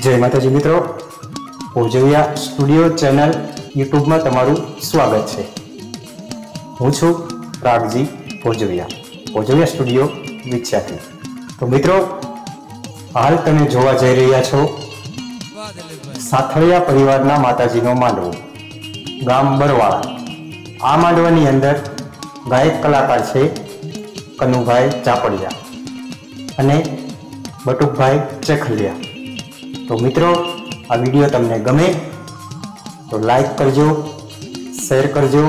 जय माताजी मित्रों, भोजविया स्टूडियो चैनल यूट्यूब में तमारू स्वागत है। हूँ छू रागजी भोजविया, भोजविया स्टूडियो विख्याति। तो मित्रों, हाल तमे जोवा जई रह्या छो साथड़िया परिवारना माताजीनो मांडवो, गाम बरवाड़ा। आ मांडवानी अंदर गायक कलाकार छे कनुभाई चापड़िया अने बटुकभाई चेखलिया। तो मित्रों, आ वीडियो तमने गमे तो लाइक करजो, शेर करजो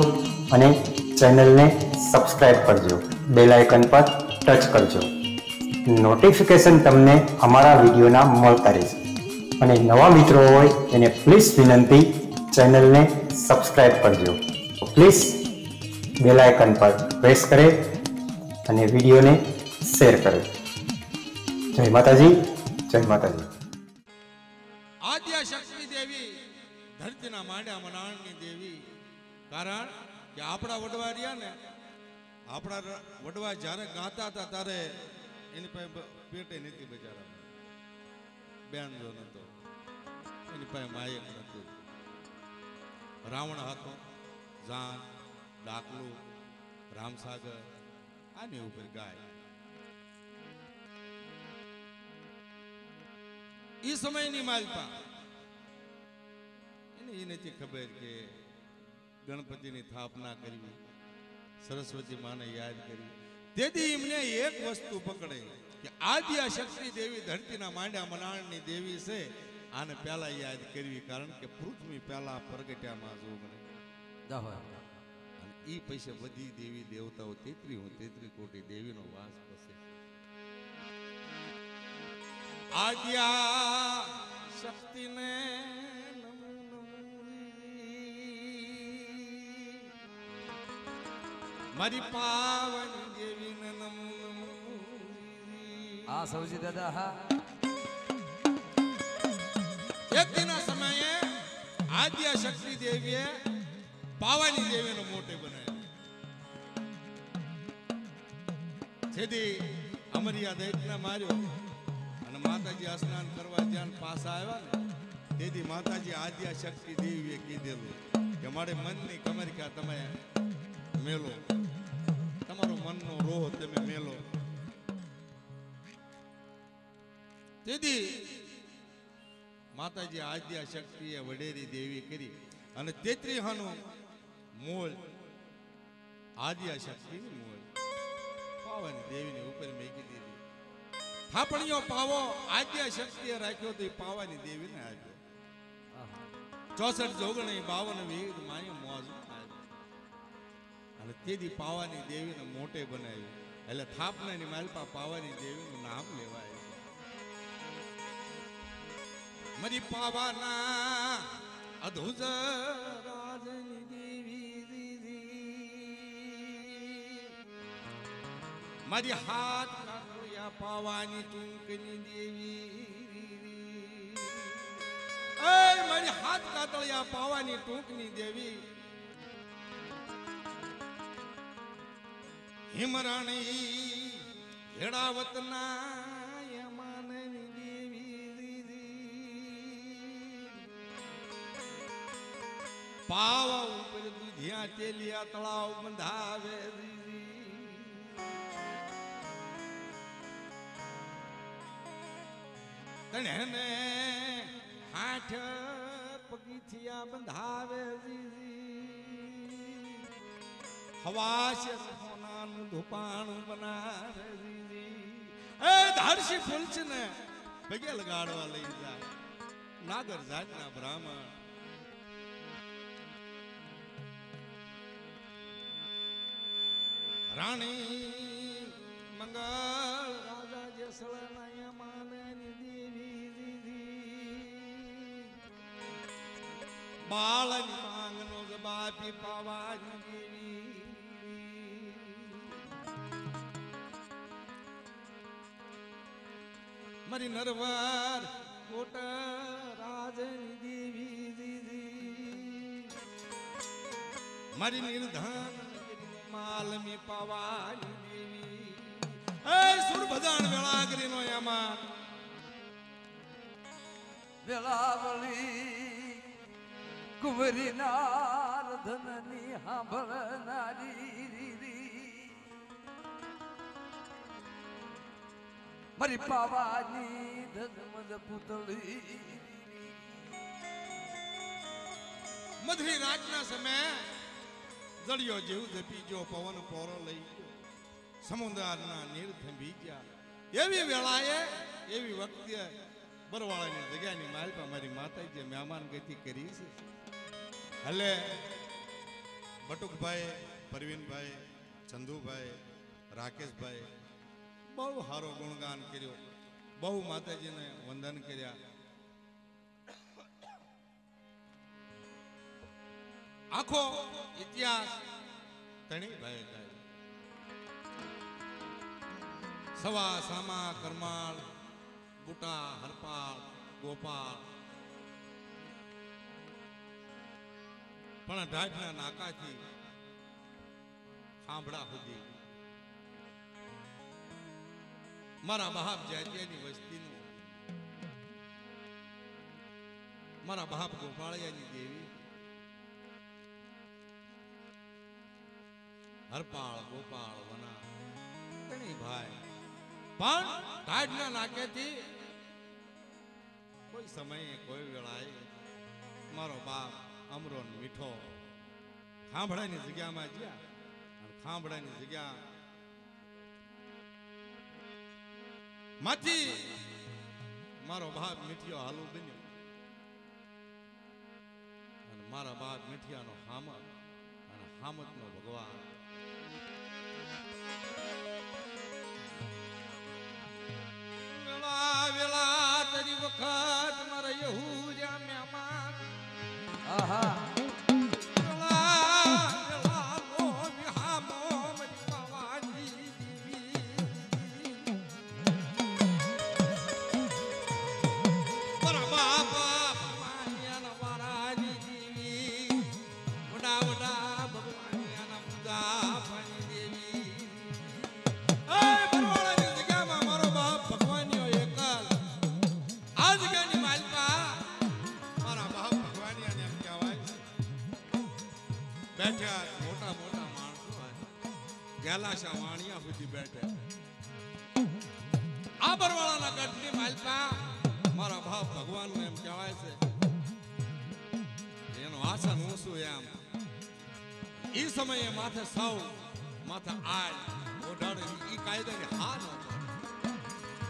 अने चैनल ने सब्सक्राइब करजो, बेल आइकन पर टच करजो। नोटिफिकेशन तमने अमारा वीडियोना मळता रहेशे। अने नवा मित्रों होय एने प्लीज विनंती, चैनल ने सब्सक्राइब करजो। तो प्लीज बेल आइकन पर प्रेस करे अने वीडियो ने शेर करे। जय माताजी, जय माताजी। आद्या शक्ति देवी धरतीना मांड्या मनाणनी देवी। कारण कि आपड़ा वडवा रिया ने, आपड़ा वडवा जारे गाता था तारे एनी पे पेटे नीति बेचारा बेन जो नतो, एनी पे मायक नतो। रावण हाथो जान डाकलू रामसागर आनी ऊपर गाय। इस समय नहीं मालपा इन्हें नहीं खबर के गणपति ने स्थापना करी, सरस्वती माँ ने याद करी। तेदी इमने एक वस्तु पकड़े कि आद्या शक्ति देवी धरती ना मांड्या मनाणनी देवी से आने पहला याद करवी। कारण के पृथ्वी पहला प्रगट्या में जो बने ई पैसे बधी देवी देवताओं 33 कोटी देवी नो वास बसे। आद्या शक्ति ने नमो मारी पावन देवी ने नमो आ सौजी दादा। हा एक दिन समय आद्या शक्ति देवी पावानी देवी नो मोटे बनाया। छेदी अमरिया दैत्य मार्यो અને માતાજી સ્નાન કરવા જ્યાં પાસ આવ્યા ને તેથી માતાજી આદ્યા શક્તિ દેવીએ કીધેલું કે મારે મનની કમરિકા તમે મેલો, તમારો મનનો રોહ તમે મેલો। તેથી માતાજી આદ્યા શક્તિએ વડેરી દેવી કરી અને 33 હાનો મોલ આદ્યા શક્તિની મોલ પાવાની દેવીની ઉપર મેકી દીધી। થાપણીઓ પાવો આદ્યા શક્તિએ રાખ્યો તો પાવાની દેવી ને આપ્યો। 64 જોગણી 52 વીર માય મોજ આપ્યો અને તેદી પાવાની દેવીને મોટે બનાવી। એટલે થાપનાની માલપા પાવાની દેવીનું નામ લેવાય। મરી પાવાના અધુજ રાજની દેવી દીદી મારી હાથ पावानी टूंकनी देवी। मारी हाथ कातलिया पावानी टूंकनी देवी। हिमराणी हेड़ावतना यमाननी देवी। पावा ऊपर दूधिया तेलिया तलाव बंधावे ने हाथ पगीथिया बंधावे हवा से सोना धुपाण बनावे। धारसी फूल ने पगे लगाड़वा लई जा नागर जातना ब्राह्मण। रानी मंगल राजा जसलना यमाननी बाळनी मांगनो जबाबी पावानी देवी। मरी नरवर कोट राजनी देवी दीदी मरी निर्धन माल में पावानी देवी। सुर भदान वेळा करीनो यमान વેલાવળી કુંવરી નારધનની સાંભળનારી મારી પાવાની ધનમદ પુતળી મધરી રાતના સમયે જળિયો જીવ જપી ગયો પવન પોરો લઈ ગયો સમુદ્રના નીર થંભી ગયા એવી વેળાએ એવી વખતે બરવાળાની જગ્યાની માલપા મારી માતાએ જે મહેમાન ગતિ કરી છે હલે બટુકભાઈ પરવીનભાઈ ચંદુભાઈ રાકેશભાઈ બહુ સારો ગુણગાન કર્યો બહુ માતાજીને વંદન કર્યા આખો ઇતિહાસ ધણીભાઈ ગાય સવા સામા કરમાળ બુટા હરપાળ ગોપાળ પણ ઢાઢના નાકાથી ખાંભળા સુધી મારા બાપ જાતિયાની વસ્તીનું મારા બાપ ગોપાળિયાની દેવી હરપાળ ગોપાળ વના ઘણી ભાઈ પણ ઢાઢના નાકેથી કોઈ સમયે કોઈ વેળાએ મારો બાપ અમરો મીઠો ખાંભળાની જગ્યામાં ગયા અને ખાંભળાની જગ્યા માંથી મારો બાપ મીઠિયો હાલુ બન્યો અને મારા બાપ મીઠિયાનો હામત અને હામતનો ભગવાન વેલા વેલા તારી વખત મારા યહૂદા મહેમાન આહા બેઠા મોટા મોટા માણસો ગેલાશા વાણિયા સુધી બેઠા આ બરવાળાના ગઢની માલપા મારા બાપ ભગવાનને એમ કહેવાય છે એનો આસન ઊંચું એમ ઈ સમયે માથે સૌ માથે આય ઓઢાડે ઈ કાયદાની હા ન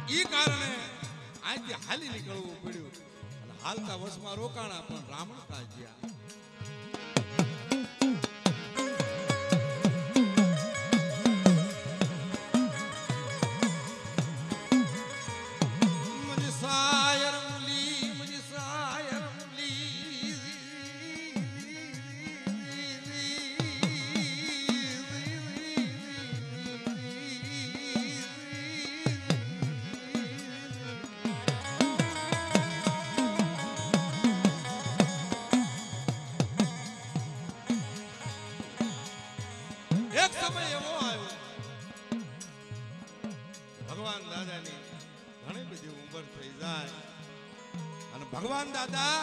ઈ કારણે આજથી હાલી નીકળવું પડ્યું અને હાલતા વસમાં રોકાણા પણ રામણતા જ્યાં એક સમય એવો આવ્યો ભગવાન દાદાની ઘણી બધી ઉંમર થઈ જાય અને ભગવાન દાદા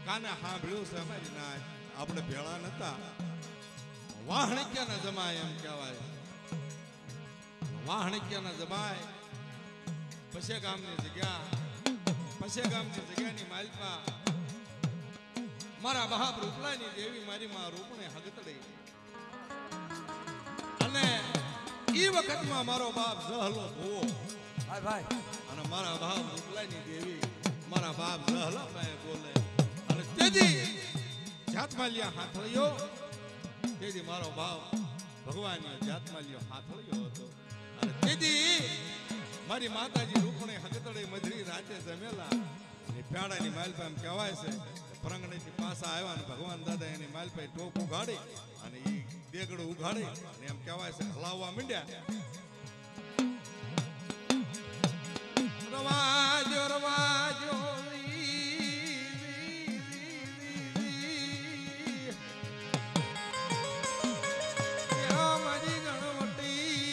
કાને સાંભળ્યું છે અમારી ના આપણે ભેળા નતા વાહણિક્યના જમાય એમ કહેવાય વાહણિક્યના જમાય પશે ગામની જગ્યાની માલપા મારા બાપ રૂપલાની દેવી મારી માં રૂપને હગતડી અને ઈ વખતમાં મારો બાપ જહલો હોવો ભાઈ ભાઈ અને મારા બાપ રૂપલાની દેવી મારા બાપ જહલો ભાઈ બોલે અને તેથી જાતમાલિયા હાથળિયો તેથી મારો બાપ ભગવાનનો જાતમાલિયો હાથળિયો હતો અને તેથી મારી માતાજી રૂપને હગતડી મધરી રાતે જમેલા અને પ્યાડાની માલપા એમ કહેવાય છે પરંગણીથી પાછા આવ્યા અને ભગવાન દાદા એની માલપાઈ ટોપ ઉઘાડી અને એ દેગડું ઉઘાડી અને એમ કહેવાય છે હલાવવા માંડ્યા રવાજો રવાજો મારી ગણવટી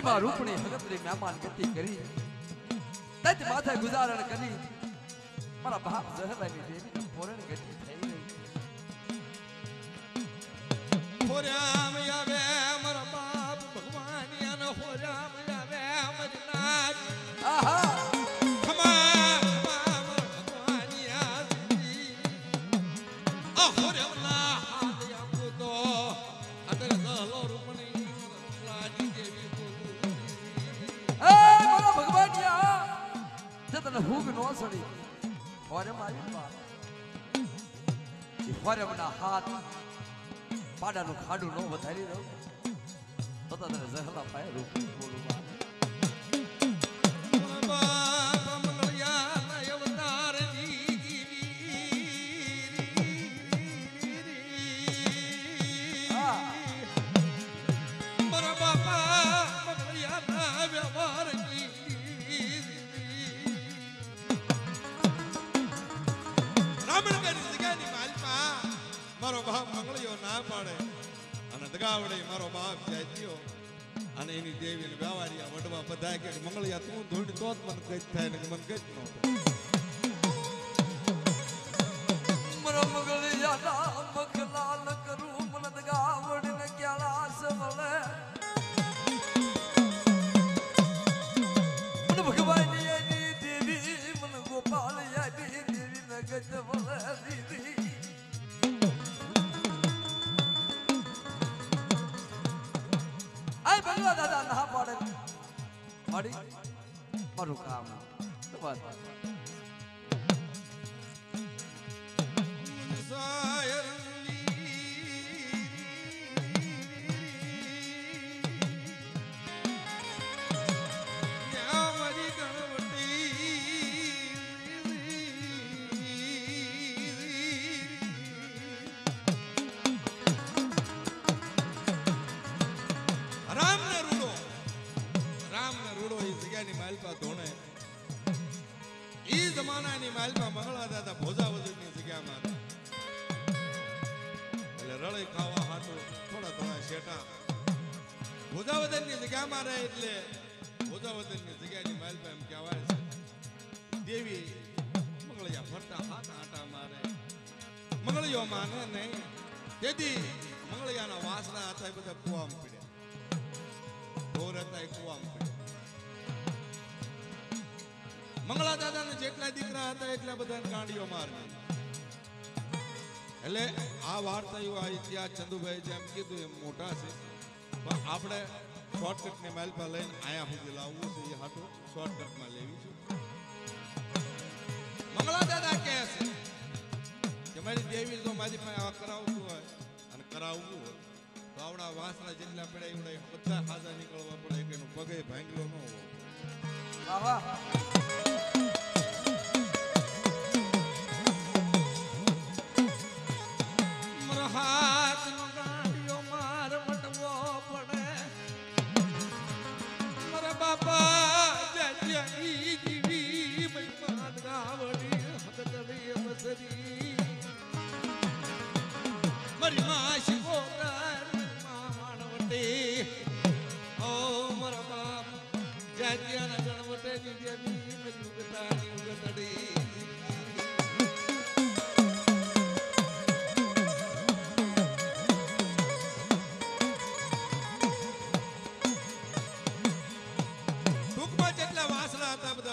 મારી માં રૂપણી હગતરી મહેમાન ગતિ કરી તત માથે ગુજારણ કરી મારા બાપ જહલાની દેવી પોરણ ગતિ થઈ રહી હોરામ આવે મારા બાપ ભગવાન યાનો હોરામ આવે મારી નાથ આહા હુગ નો સડી ફોરમ આવી બા ઈ ફોરમના હાથ પાડાનું ખાડું નો વધારી દઉં તો તને જહલા પાય રૂપ બોલું બા મારો બાપ મંગળિયો ના પાડે અને દગાવડે મારો બાપ જાત્યો અને એની દેવીને વ્યવહારિયા વડવા બધા કે મંગળિયા તું ધોડી તો જ મને કઈ થાય ને મને કઈ ન મારો મંગળિયા ના મખલાલ કરું મને દગાવડ ને ક્યાલા સમલે મને ભગવાનની એની દેવી મને ગોપાલિયા ની દેવી ને ગજવલે દીદી ભગવા દાદા ના પાડે મારી મારું કામ બસ જમાનાની માલમાં મંગળા દાદા ભોજાવદરની જગ્યામાં એટલે રળી ખાવા હાટું થોડા શેટા ભોજાવદરની જગ્યામાં રહે એટલે ભોજાવદરની જગ્યાની માલમાં એમ કહેવાય છે દેવી મંગળિયા ફરતા હાથ આટા મારે મંગળિયો માને નહીં તેથી મંગળિયાના વાસણા હતા એ બધા કુવામાં પડ્યા ઢોર હતા એ કુવામાં પડ્યા મંગળા દાદાને જેટલા દીકરા હતા એટલા બધા ગાંડીઓ મારી એટલે આ વાર્તા આ ઇતિહાસ ચંદુભાઈ જેમ કીધું એમ મોટા છે પણ આપણે શોર્ટકટ ને માઇલ પર લઈને આયા સુધી લાવવું છે એ હાટું શોર્ટકટમાં લેવી છે મંગળા દાદા કહે છે કે મારી દેવી જો મારી પાસે આ કરાવતું હોય અને કરાવવું હોય તો આવડા વાસણા જેટલા પડ્યા એવડા બધા હાજા નીકળવા પડે કે એનું પગે ભાંગલો ન હોય વાહ હાથ નો ગાડીઓ માર મટવો પડે મારા બાપા જજની જીવી મૈમાન ગાવડી હદરી મસરી મારી માસી ગોગર માણવટી ઓ મારા બાપ જજના ગણવટે જીવી મજુગતાની ઉગતડી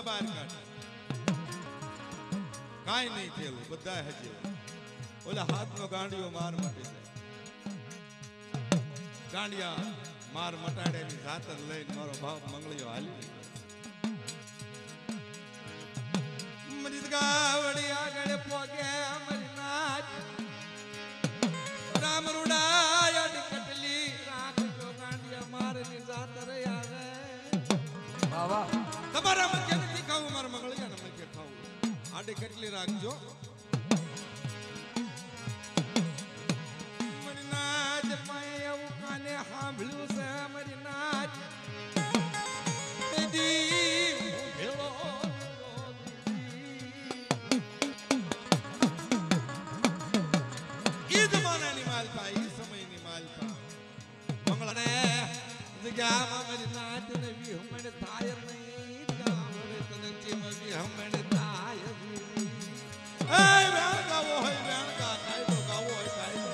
બહાર કાઢ કાઈ નહીં થયેલું બધા હજી ઓલા હાથનો ગાંડિયો માર મટી જાય ગાંડિયા માર મટાડેની જાતર લઈને મારો બાપ મંગળિયો હાલી મરી ગાવડી આગળ પોગે મરી નાચ રામ રૂડાય કટલી રાખજો ગાંડિયા મારની જાતર આવે વાહ વાહ તમારા મકે નથી ખાવું મારા મંગળિયાને મકે ખાવું આડે કેટલી રાખજો મરી નાચ માય એવું કાને સાંભળ્યું છે મરી નાચ દી ભેળો ઈ જમાનાની માલપા ઈ સમયની માલપા મંગળાને જગ્યામાં મરી નાચ ને થાય નહીં ગામડે તને ચીમકી હમણે થાય એ વેણ ગાવો હોય વેણ ગા કાયદો ગાવો હોય કાયદો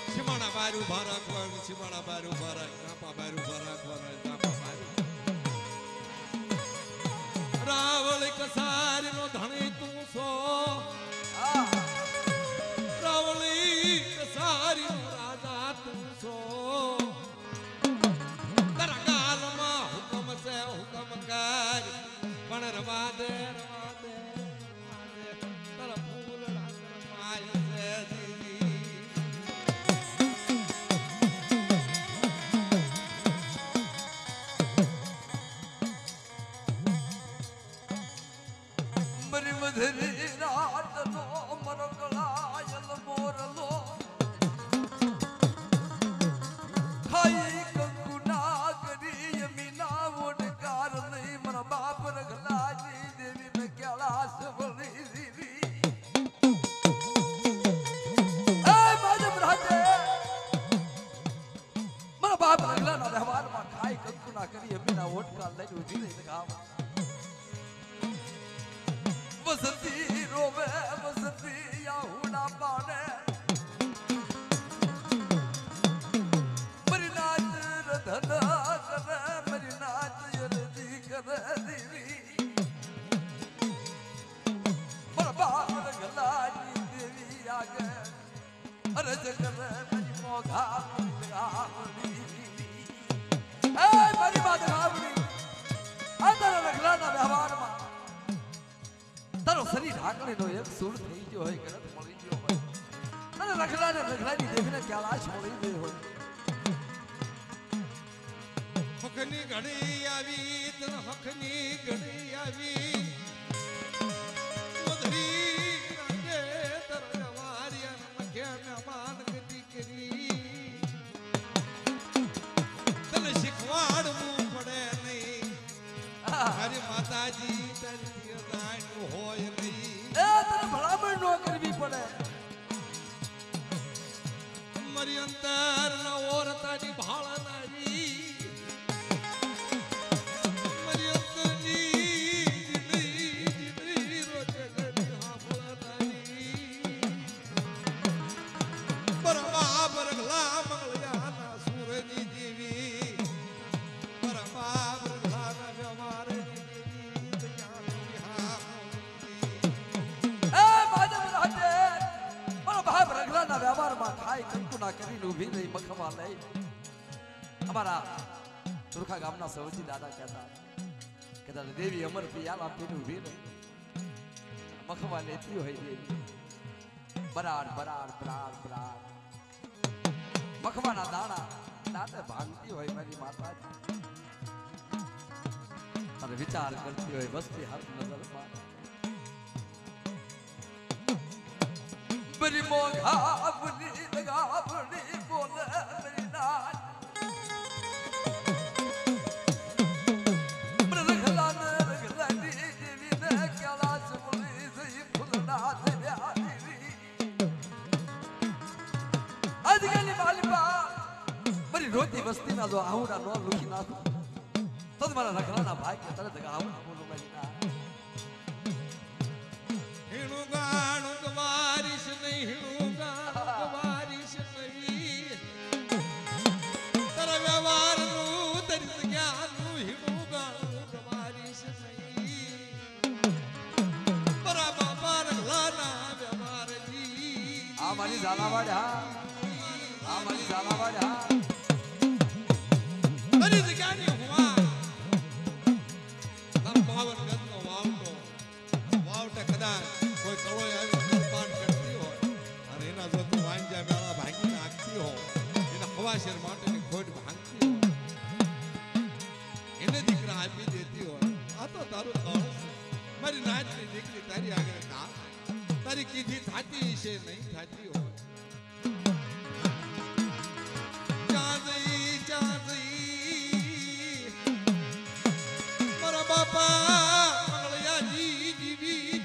સીમાડા બહાર ઉભા રાખવાનું સીમાડા બહાર ઉભા રાખ કાપા બહાર ઉભા રાખવાનું કાપા બહાર રાવળ કસારી નો ધણી તું સો રાવળી કસારી નો રાજા તું સો તારા ગાલમાં હુકમ છે હુકમ કર પણ રવા દે તારા ફૂલ માય છે દીદી મરી મધરી રાત નો મરકલાયલ મોરલો ખાઈ કંકુ ના કરી યમીના ઓડકાર નહીં મારા બાપ રગલાજી દેવી મેં કેળાશ વળી દીવી એ માજમ રાતે મારા બાપ રગલાના વ્યવહારમાં ખાઈ કંકુ ના કરી યમીના ઓડકાર લઈને ઉભી રહી ગામ વસતી રોવે વસતી યાહુડા પાડે મરી નાચ રધન કરે મરી નાચ યરજી કરે દેવી મારા બાપ રગલાજી દેવી આગે અરજ કરે મરી મોઘા ગાવડી એ મારી બાદ ગાવડી આ તારા રગલાના વ્યવહારમાં તારો શરીર ઢાંકણીનો એક સૂળ થઈ ગયો હોય ગરત મળી ગયો હોય અને રખલાની દેવીને ક્યાં મળી ગઈ હોય હકની ઘડી આવી તન હકની ઘડી આવી મધરી નાગે તર વારિયા મખે મહેમાન ગતિ કરી તને શીખવાડવું પડે નહીં મારી માતાજી તારી દાણ હોય નહીં એ તને ભલામણ ન કરવી પડે મરી અંતર ના ઓરતાની ભાળ નારી મરી અંતરની જીની રોજે ગડી હાફળ નારી બરમા બરગલા મંગળયાના સૂરની દેવી બરમા બરગલાના વ્યવહારની દેવી દયાની એ માજમ રાતે મારા ભાઈ રગલાના વ્યવહારમાં ખાઈ કંકુના કરીને ઊભી રહી મખવા લઈ અમારા સુરખા ગામના સવજી દાદા કહેતા દેવી અમર પિયાલ આપીને ઊભી રહી મખવા લેતી હોય દેવી બરાડ બરાડ બરાડ બરાડ મખવાના દાણા દાંતે ભાંગતી હોય મારી માતાજી અને વિચાર કરતી હોય વસ્તી હાથ નજરમાં બરી મોઘા બની લગાવણી બોલે મેરી નાચ રગલાની દેવીને કેળાશ મળી જઈ ફૂલના ધર્યા દેવી આજકાલની માલિપા મારી રોતી વસ્તીના જો આહુડા નો લૂકી નાખો તો જ મારા રગલાના ભાઈ કે તરત આહુડા બોલો મારી ના હિણું ગાણું ગવારીશ નહીં હિણું ગાણું ગવારીશ નહીં તારા વ્યવહારનું તરી જગ્યાનું હિણું ગાણું ગવારીશ નહીં મારા બાપા રગલાના વ્યવહારજી આ મારી ઝાલાવાડ હા આ મારી ઝાલાવાડ હા તરી જગ્યાની હુવા તારો 52 ગજનો વાવટો કદાચ કોઈ કળોય આવી પાન કરતી હોય અને એના જો તું વાંજા મેળા ભાંગી નાખતી હો એના હવાશેર માટેની ખોટ ભાંગતી હોય એને દીકરા આપી દેતી હોય આ તો તારું કળ છે મારી નાચની દીકરી તારી આગળ ના તારી કીધી થાતી છે નહીં થાતી હોય મારા બાપા મંગળયાજી જીવી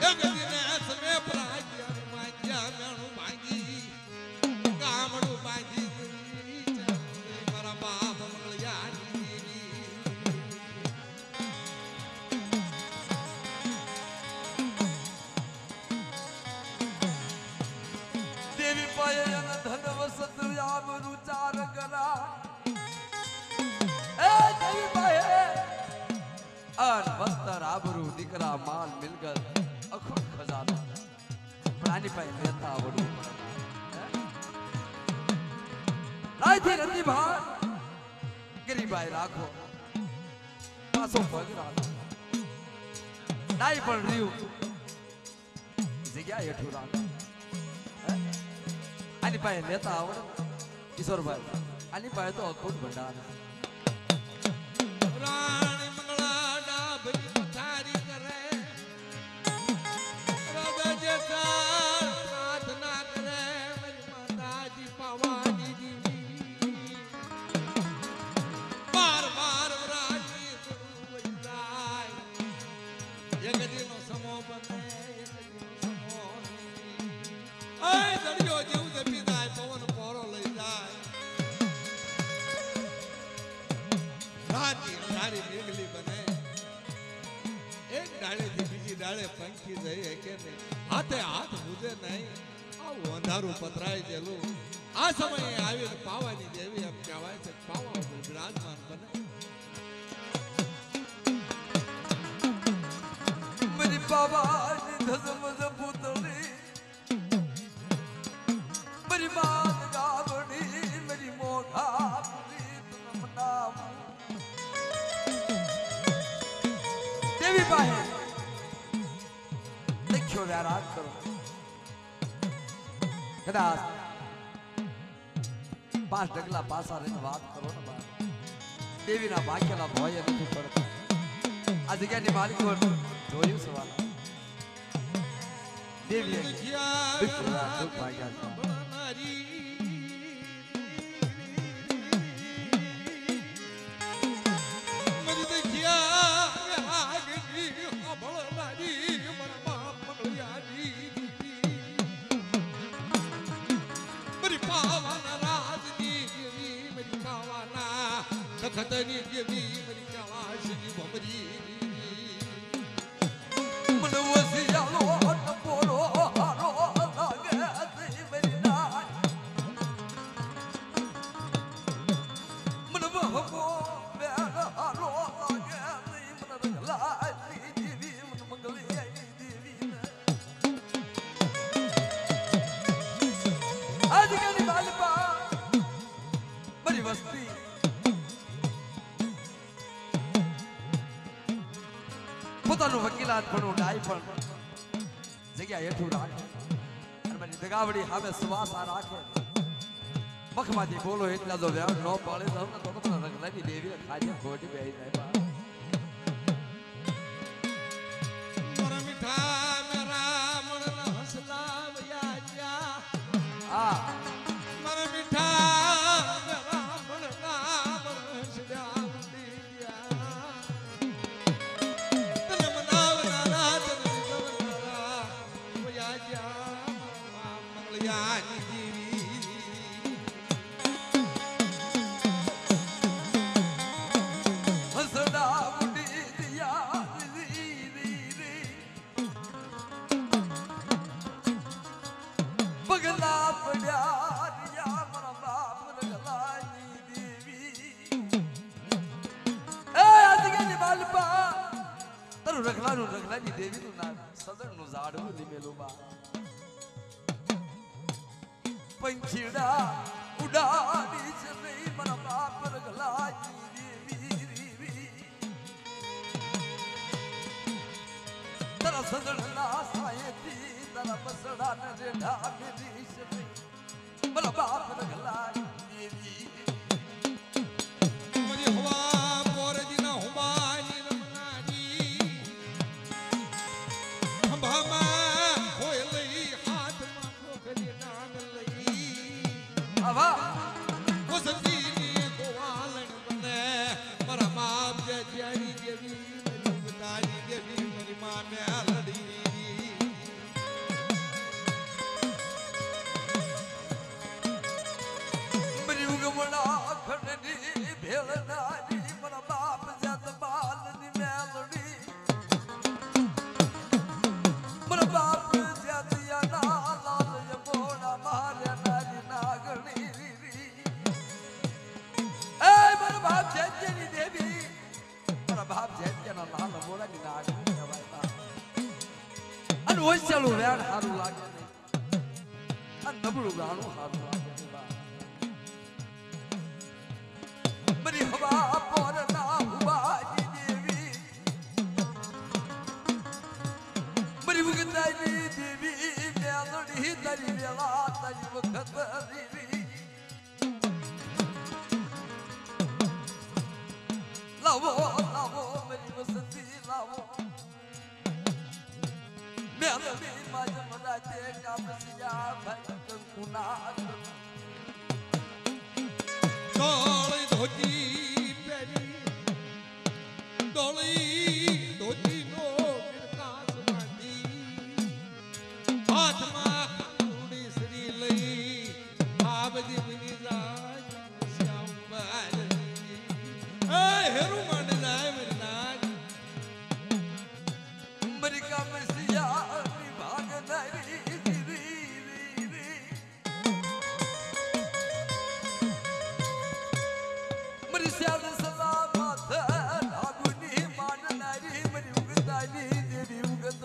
એક દિને સમે પ્રાગ્યા માંગ્યા મેણું ભાંગી ગામડું બાંધી મારા બાપ वस्त्र आबरू दीकरा माल मिलगत अखुट खजाना प्राणी पाए लेता आवडू रायથી રતી ભાર ગરીબાઈ રાખો પાસો પગ રાખો નાઈ પણ રહ્યું જગ્યા હેઠું રાખો આની પાસે લેતા આવડે કિશોરભાઈ આની પાસે તો અખૂટ ભંડાર રાણી મંગળા ડાભરી પથારી કરે હૃદય જેતા પ્રાર્થના કરે મારી માતાજી પાવાની દીવી બાર બાર વરાજી વઈ જાય એક દીનો સમો બને એક દીનો સમો આય દરિયો જીવ જપી જાય પવન પોરો લઈ જાય રાતી તારી મેઘલી બને એક ડાળે થી બીજી ડાળે પંખી જઈએ કે નહીં હાથે હાથ બુજે નહીં આવું અંધારું પતરાય જેલું આ સમયે આવી પાવાની દેવી એમ કહેવાય છે પાવા ઉપર બિરાજમાન બને मेरी बाबा धसम पुतली मेरी बात गावड़ी मेरी मोखा देवी बाहे देखो व्याराग करो कदाच 5 डगला पासा रहीने વાત કરો ને બા દેવીના ભાગ્યલા ભોય નથી પડતા આ જગ્યાની માલિકો જોયું સવાલ દેવી વિપુલા દુઃખ ભાગ્યા ખતની દેવી મરી કાવાશની ભમરી મને વસિયાલો બોલો હારો લાગે મેરી ના મને બહબો મેરા હારો લાગે મને રગલાઈ દેવી મને મંગલી દેવી આજ કની બાલપા મારી વસ્તી પોતાનું વકીલાત પણ ડાય પણ જગ્યા હેઠું રાખે અને મારી દગાવડી સામે સુવાસા રાખે મખમાંથી બોલો એટલા જો વ્યાવ ન પાડે તો અમને તો રગલાની દેવી ખાજે ખોટી બેહી જાય મારા મીઠા મેરા મણના હસલા વયા હા મારા મીઠા મેરા મણના હસલા રગલાની દેવીનું નામ સદનનું ઝાડવું લીમેલું બા પંખીડા ઉડાડી છે નહીં મારા બાપ રગલાની દેવી તારા સદનના સાયેથી તારા બસડાને રેઢા મેરી છે નહીં મારા બાપ રગલાની દેવી મરી હવા પોરજીના હુમાની ભામાં હોય લઈ હાથમાં ખોખરી નાગ લઈ આવા વસંતીની ગોવાલણ બને મારા બાપ જે જ્યારી દેવી મારી બતારી દેવી મારી માં મેલડી મારી ઉગમણા ખંડની ભેળનારી ભક્તિ ના આગળ કહેવાય બા. અને ઓછેલું વેણ સારું લાગે નહીં અને નબળું ગાણું સારું લાગે નહીં બા. બરી હવા પર ના ઉભાજી દેવી બરી ઉગતાની દેવી મેલડી તારી વેળા તારી વખત દેવી લાવો લાવો મારી વસંતી લાવો મેલડી માજ મદાતે કામસિયા ભાઈ કંકુના ધોળી ધોતી પહેરી ધોળી ધોતીનો વિરકાસ બાંધી હાથમાં ઉડી શ્રી લઈ આ બધી મિની જાય શ્યામ બારી એ હેરું માંડ જાય મેરી નાગ મરી કામસિયા ભાગ નારી મરી શ્યામ સલામત ડાગુની માન નારી મરી ઉગતાની દેવી ઉગત